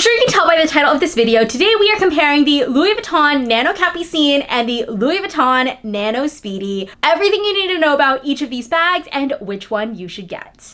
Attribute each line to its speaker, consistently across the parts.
Speaker 1: sure you can tell by the title of this video, today we are comparing the Louis Vuitton Nano Capucines and the Louis Vuitton Nano Speedy. Everything you need to know about each of these bags and which one you should get.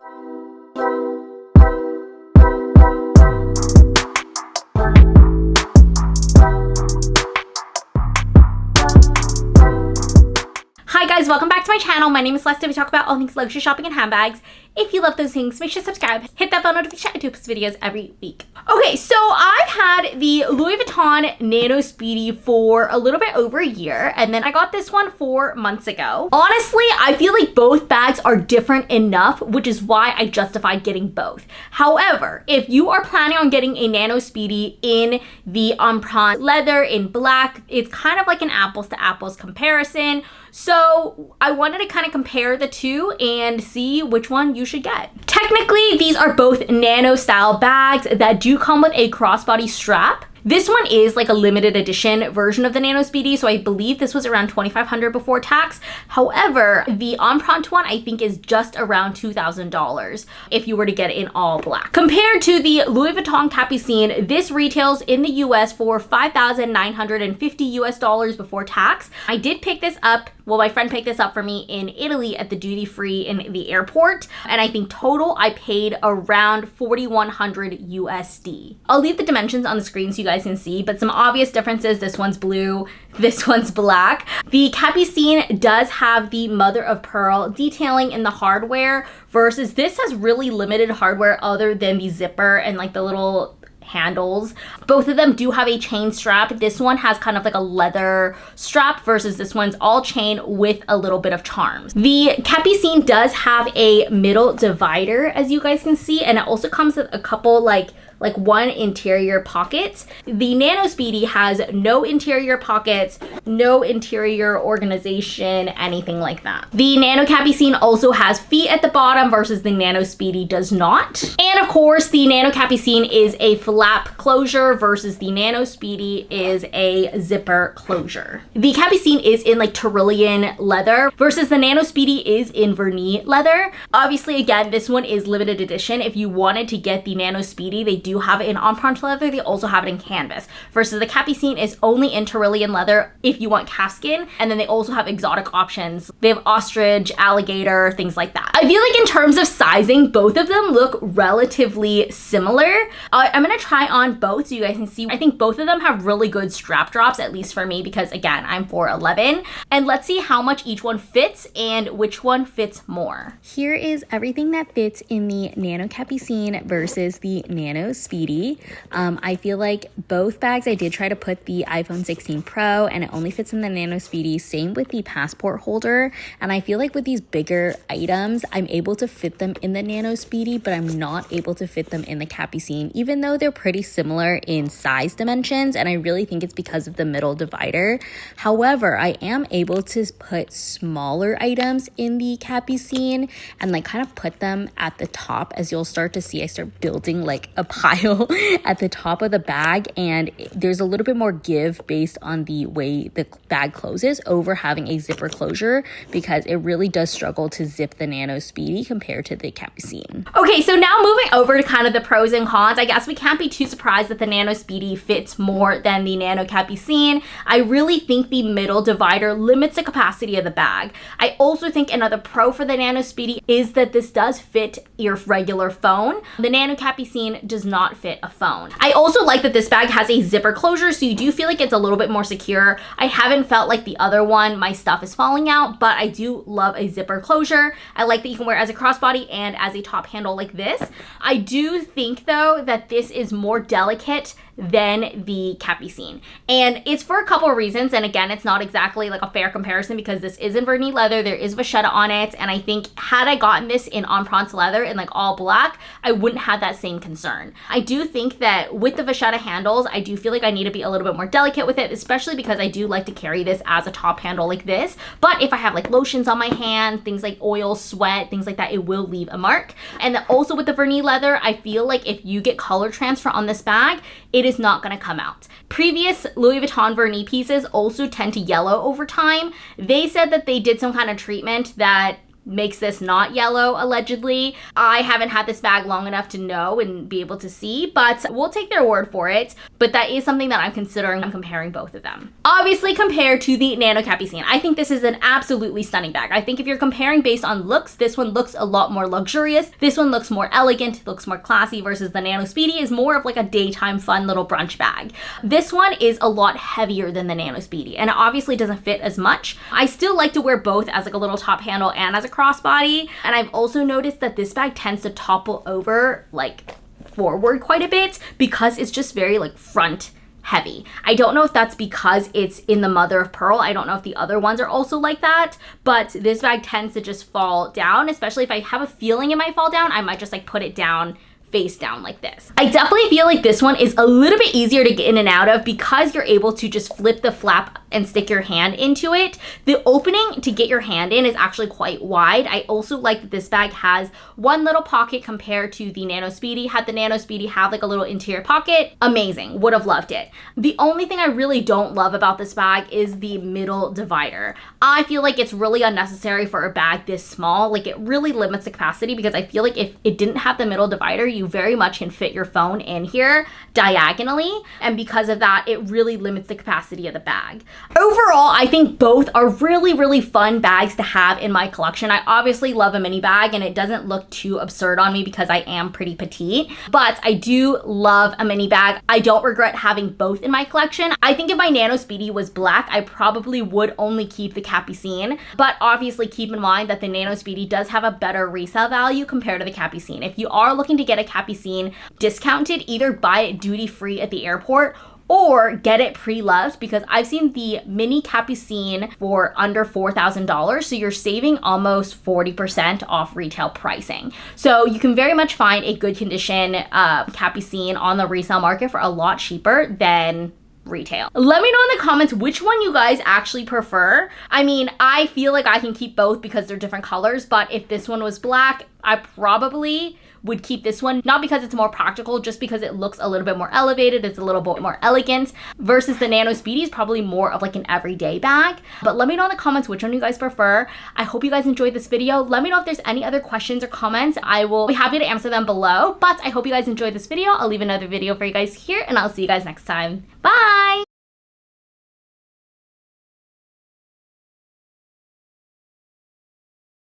Speaker 1: Hi guys, welcome back to my channel. My name is Celesta. We talk about all things luxury shopping and handbags. If you love those things, make sure to subscribe, hit that bell notification. I do post videos every week. Okay, so I've had the Louis Vuitton Nano Speedy for a little bit over a year, and then I got this one 4 months ago. Honestly, I feel like both bags are different enough, which is why I justified getting both. However, if you are planning on getting a Nano Speedy in the empreinte leather in black, it's kind of like an apples to apples comparison. So I wanted to kind of compare the two and see which one you should get. Technically, these are both Nano style bags that do come with a crossbody strap. This one is like a limited edition version of the Nano Speedy, so I believe this was around $2,500 before tax. However, the empreinte one I think is just around $2,000 if you were to get it in all black. Compared to the Louis Vuitton Capucines, this retails in the US for $5,950 US before tax. I did pick this up, well, my friend picked this up for me in Italy at the duty free in the airport, and I think total I paid around $4,100 USD. I'll leave the dimensions on the screen so you guys can see, but some obvious differences: this one's blue, this one's black. The Capucines does have the mother of pearl detailing in the hardware, versus this has really limited hardware other than the zipper and like the little handles. Both of them do have a chain strap. This one has kind of like a leather strap versus this one's all chain with a little bit of charms. The Capucines does have a middle divider, as you guys can see, and it also comes with a couple like one interior pockets. The Nano Speedy has no interior pockets, no interior organization, anything like that. The Nano Capucines also has feet at the bottom versus the Nano Speedy does not. And of course, the Nano Capucines is a flap closure versus the Nano Speedy is a zipper closure. The Capucines is in like Tyrolean leather versus the Nano Speedy is in vernis leather. Obviously, again, this one is limited edition. If you wanted to get the Nano Speedy, they do have it in empreinte leather. They also have it in canvas, versus the Capucines is only in Tyrolean leather if you want calfskin, and then they also have exotic options. They have ostrich, alligator, things like that. I feel like in terms of sizing, both of them look relatively similar. I'm gonna try on both so you guys can see. I think both of them have really good strap drops, at least for me, because again, I'm 4'11", and let's see how much each one fits and which one fits more.
Speaker 2: Here is everything that fits in the Nano Capucines versus the Nano Speedy. I feel like both bags, I did try to put the iPhone 16 Pro and it only fits in the Nano Speedy. Same with the passport holder. And I feel like with these bigger items, I'm able to fit them in the Nano Speedy, but I'm not able to fit them in the Capucines, even though they're pretty similar in size dimensions. And I really think it's because of the middle divider. However, I am able to put smaller items in the Capucines and like kind of put them at the top. As you'll start to see, I start building like a pile at the top of the bag, and there's a little bit more give based on the way the bag closes over having a zipper closure, because it really does struggle to zip the Nano Speedy compared to the Capucines.
Speaker 1: Okay, so now moving over to kind of the pros and cons, I guess we can't be too surprised that the Nano Speedy fits more than the Nano Capucines. I really think the middle divider limits the capacity of the bag. I also think another pro for the Nano Speedy is that this does fit your regular phone. The Nano Capucines does not fit a phone. I also like that this bag has a zipper closure, so you do feel like it's a little bit more secure. I haven't felt like the other one, my stuff is falling out, but I do love a zipper closure. I like that you can wear it as a crossbody and as a top handle like this. I do think though that this is more delicate than the Capucines, and it's for a couple of reasons. And again, it's not exactly like a fair comparison because this is in vernis leather, there is vachetta on it, and I think had I gotten this in empreinte leather in like all black, I wouldn't have that same concern. I do think that with the vachetta handles, I do feel like I need to be a little bit more delicate with it, especially because I do like to carry this as a top handle like this. But if I have like lotions on my hand, things like oil, sweat, things like that, it will leave a mark. And also with the vernis leather, I feel like if you get color transfer on this bag, it is not going to come out. Previous Louis Vuitton vernis pieces also tend to yellow over time. They said that they did some kind of treatment that makes this not yellow, allegedly. I haven't had this bag long enough to know and be able to see, but we'll take their word for it. But that is something that I'm considering. I'm comparing both of them. Obviously, compared to the Nano Capucine, I think this is an absolutely stunning bag. I think if you're comparing based on looks, this one looks a lot more luxurious. This one looks more elegant, looks more classy, versus the Nano Speedy is more of like a daytime fun little brunch bag. This one is a lot heavier than the Nano Speedy, and it obviously doesn't fit as much. I still like to wear both as like a little top handle and as a crossbody, and I've also noticed that this bag tends to topple over like forward quite a bit because it's just very like front heavy. I don't know if that's because it's in the mother of pearl. I don't know if the other ones are also like that, but this bag tends to just fall down, especially if I have a feeling it might fall down. I might just like put it down face down like this. I definitely feel like this one is a little bit easier to get in and out of because you're able to just flip the flap and stick your hand into it. The opening to get your hand in is actually quite wide. I also like that this bag has one little pocket compared to the Nano Speedy. Had the Nano Speedy have like a little interior pocket, amazing, would have loved it. The only thing I really don't love about this bag is the middle divider. I feel like it's really unnecessary for a bag this small. Like, it really limits the capacity because I feel like if it didn't have the middle divider, you very much can fit your phone in here diagonally, and because of that, it really limits the capacity of the bag. Overall, I think both are really fun bags to have in my collection. I obviously love a mini bag, and it doesn't look too absurd on me because I am pretty petite, but I do love a mini bag. I don't regret having both in my collection. I think if my Nano Speedy was black, I probably would only keep the Capucine, but obviously keep in mind that the Nano Speedy does have a better resale value compared to the Capucine. If you are looking to get a Capucine discounted, either buy it duty-free at the airport or get it pre-loved, because I've seen the mini Capucine for under $4,000, so you're saving almost 40% off retail pricing. So you can very much find a good condition Capucine on the resale market for a lot cheaper than retail. Let me know in the comments which one you guys actually prefer. I mean, I feel like I can keep both because they're different colors, but if this one was black, I probably would keep this one, not because it's more practical, just because it looks a little bit more elevated, it's a little bit more elegant, versus the Nano Speedy is probably more of like an everyday bag. But let me know in the comments which one you guys prefer. I hope you guys enjoyed this video. Let me know if there's any other questions or comments. I will be happy to answer them below, but I hope you guys enjoyed this video. I'll leave another video for you guys here, and I'll see you guys next time. Bye!